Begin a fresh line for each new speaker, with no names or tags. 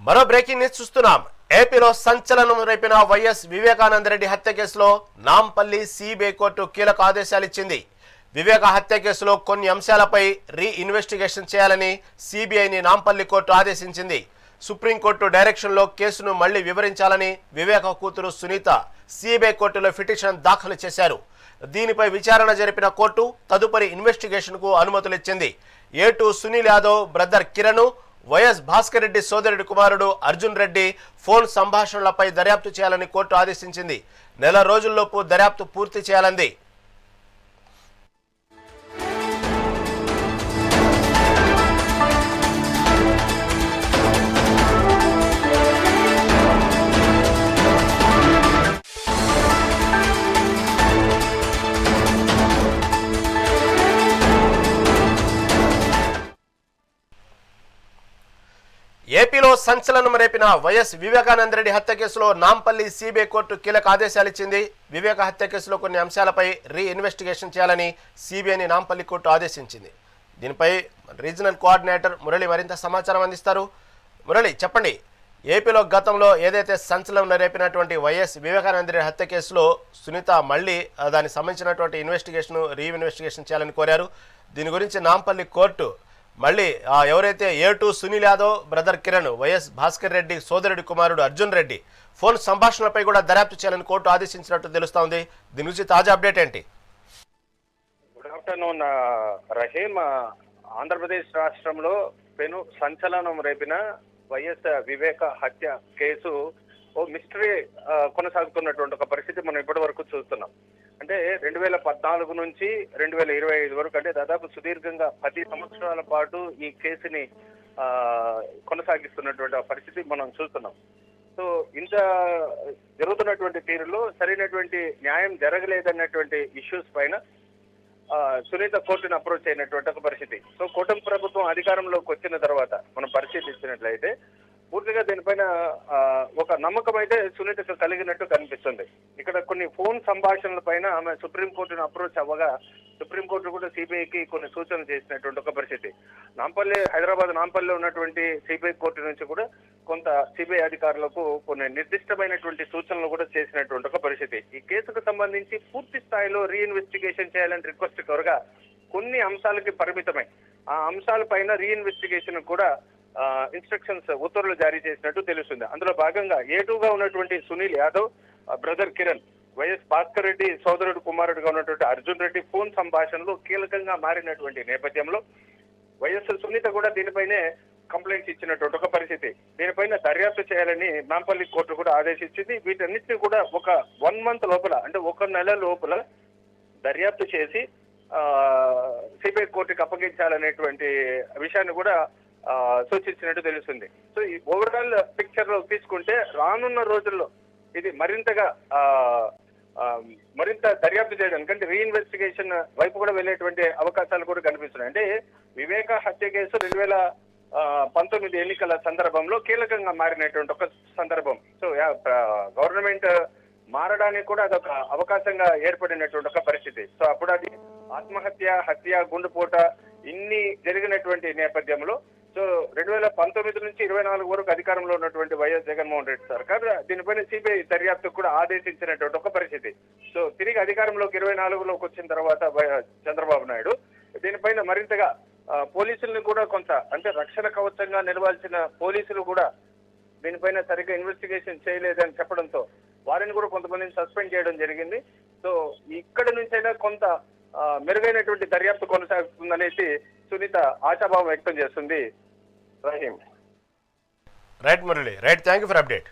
మరో breaking news చూస్తున్నాం. ఏపీలో సంచలనం రేపిన వైఎస్ వివేకానందరెడ్డి హత్య కేసులో నాంపల్లి సిబిఐ కోర్టు కీలక ఆదేశాలు ఇచ్చింది. వివేక హత్య కేసులో కొన్ని అంశాలపై రీఇన్వెస్టిగేషన్ చేయాలని సిబిఐని నాంపల్లి కోర్టు ఆదేశించింది. సుప్రీంకోర్టు డైరెక్షన్లో కేసును మళ్లీ వివరించాలని వివేక కూతురు సునీత సిబిఐ కోర్టులో పిటిషన్ దాఖలు చేశారు. దీనిపై విచారణ జరిపిన కోర్టు తదుపరి ఇన్వెస్టిగేషన్కు అనుమతులిచ్చింది. ఏటు సునీల్ యాదవ్ బ్రదర్ కిరణ్, వైఎస్ భాస్కర్ రెడ్డి సోదరుడి కుమారుడు అర్జున్ రెడ్డి ఫోన్ సంభాషణలపై దర్యాప్తు చేయాలని కోర్టు ఆదేశించింది. నెల రోజుల్లోపు దర్యాప్తు పూర్తి చేయాలంది. ఏపీలో సంచలనం రేపిన వైఎస్ వివేకానందరెడ్డి హత్య కేసులో నాంపల్లి సిబిఐ కోర్టు కీలక ఆదేశాలు ఇచ్చింది. వివేక హత్య కేసులో కొన్ని అంశాలపై రీఇన్వెస్టిగేషన్ చేయాలని సిబిఐని నాంపల్లి కోర్టు ఆదేశించింది. దీనిపై రీజనల్ కోఆర్డినేటర్ మురళి మరింత సమాచారం అందిస్తారు. మురళి, చెప్పండి. ఏపీలో గతంలో ఏదైతే సంచలనం రేపినటువంటి వైఎస్ వివేకానందరెడ్డి హత్య కేసులో సునీత మళ్ళీ దానికి సంబంధించినటువంటి రీఇన్వెస్టిగేషన్ చేయాలని కోరారు. దీని గురించి నాంపల్లి కోర్టు మళ్ళీ ఎవరైతే ఏటు సునీల్ యాదవ్ బ్రదర్ కిరణ్, వైఎస్ భాస్కర్ రెడ్డి సోదరుడి కుమారుడు అర్జున్ రెడ్డి ఫోన్ సంభాషణలపై కూడా దర్యాప్తు చేయాలని కోర్టు ఆదేశించినట్టు తెలుస్తోంది. దీని గురించి తాజా అప్డేట్ ఏంటి?
Good afternoon Rahim. ఆంధ్రప్రదేశ్ రాష్ట్రంలో పెను సంచలనం రేపిన వైఎస్ వివేక హత్య కేసు ఓ మిస్టరీ కొనసాగుతున్నటువంటి ఒక పరిస్థితి మనం ఇప్పటి వరకు చూస్తున్నాం. అంటే 2014 నుంచి 2025 వరకు, అంటే దాదాపు సుదీర్ఘంగా 10 సంవత్సరాల పాటు ఈ కేసుని కొనసాగిస్తున్నటువంటి పరిస్థితి మనం చూస్తున్నాం. సో ఇంత జరుగుతున్నటువంటి తీరులో సరైనటువంటి న్యాయం జరగలేదన్నటువంటి ఇష్యూస్ పైన సునీత కోర్టును అప్రోచ్ అయినటువంటి ఒక పరిస్థితి. సో కూటమి ప్రభుత్వం అధికారంలోకి వచ్చిన తర్వాత మనం పరిశీలించినట్లయితే పూర్తిగా దీనిపైన ఒక నమ్మకం అయితే సునీతకు కలిగినట్టు కనిపిస్తుంది. ఇక్కడ కొన్ని ఫోన్ సంభాషణల పైన ఆమె సుప్రీంకోర్టును అప్రోచ్ అవ్వగా సుప్రీంకోర్టు కూడా సిబిఐకి కొన్ని సూచనలు చేసినటువంటి ఒక పరిస్థితి. హైదరాబాద్ నాంపల్లిలో ఉన్నటువంటి సిబిఐ కోర్టు నుంచి కూడా కొంత సిబిఐ అధికారులకు కొన్ని నిర్దిష్టమైనటువంటి సూచనలు కూడా చేసినటువంటి ఒక పరిస్థితి. ఈ కేసుకు సంబంధించి పూర్తి స్థాయిలో రీఇన్వెస్టిగేషన్ చేయాలని రిక్వెస్ట్ కోరగా కొన్ని అంశాలకి పరిమితమై ఆ అంశాలపైన రీఇన్వెస్టిగేషన్ కూడా ఇన్స్ట్రక్షన్స్ ఉత్తర్వులు జారీ చేసినట్టు తెలుస్తుంది. అందులో భాగంగా ఏటుగా ఉన్నటువంటి సునీల్ యాదవ్ బ్రదర్ కిరణ్, వైఎస్ భాస్కర్ రెడ్డి సోదరుడు కుమారుడుగా ఉన్నటువంటి అర్జున్ రెడ్డి ఫోన్ సంభాషణలు కీలకంగా మారినటువంటి నేపథ్యంలో వైఎస్ సునీత కూడా దీనిపైనే కంప్లైంట్స్ ఇచ్చినటువంటి ఒక పరిస్థితి. దీనిపైన దర్యాప్తు చేయాలని నాంపల్లి కోర్టు కూడా ఆదేశించింది. వీటన్నిటిని కూడా ఒక 1 month లోపల, అంటే 1 నెల లోపల దర్యాప్తు చేసి సిబిఐ కోర్టుకి అప్పగించాలనేటువంటి విషయాన్ని కూడా సూచించినట్టు తెలుస్తుంది. సో ఈ ఓవరాల్ పిక్చర్ లో తీసుకుంటే రానున్న రోజుల్లో ఇది మరింత దర్యాప్తు చేయడానికి, అంటే రీఇన్వెస్టిగేషన్ వైపు కూడా వెళ్ళేటువంటి అవకాశాలు కూడా కనిపిస్తున్నాయి. అంటే వివేక హత్య కేసు 2019 ఎన్నికల సందర్భంలో కీలకంగా మారినటువంటి ఒక సందర్భం. సో గవర్నమెంట్ మారడానికి కూడా అదొక అవకాశంగా ఏర్పడినటువంటి ఒక పరిస్థితి. సో అప్పుడు అది ఆత్మహత్య, హత్య, గుండెపోట ఇన్ని జరిగినటువంటి నేపథ్యంలో సో 2019 నుంచి 24 వరకు అధికారంలో ఉన్నటువంటి వైఎస్ జగన్మోహన్ రెడ్డి సర్కార్ దీనిపైన సిబిఐ దర్యాప్తు కూడా ఆదేశించినటువంటి ఒక పరిస్థితి. సో తిరిగి అధికారంలోకి 24లోకి వచ్చిన తర్వాత చంద్రబాబు నాయుడు దీనిపైన మరింతగా పోలీసుల్ని కూడా కొంత, అంటే రక్షణ కవచంగా నిలవాల్సిన పోలీసులు కూడా దీనిపైన సరిగ్గా ఇన్వెస్టిగేషన్ చేయలేదని చెప్పడంతో వారిని కూడా కొంతమందిని సస్పెండ్ చేయడం జరిగింది. సో ఇక్కడ నుంచైనా కొంత మెరుగైనటువంటి దర్యాప్తు కొనసాగుతుందనేసి సునీత ఆశాభావం వ్యక్తం చేస్తుంది. Rahim.
Right Murali, right. Thank you for update.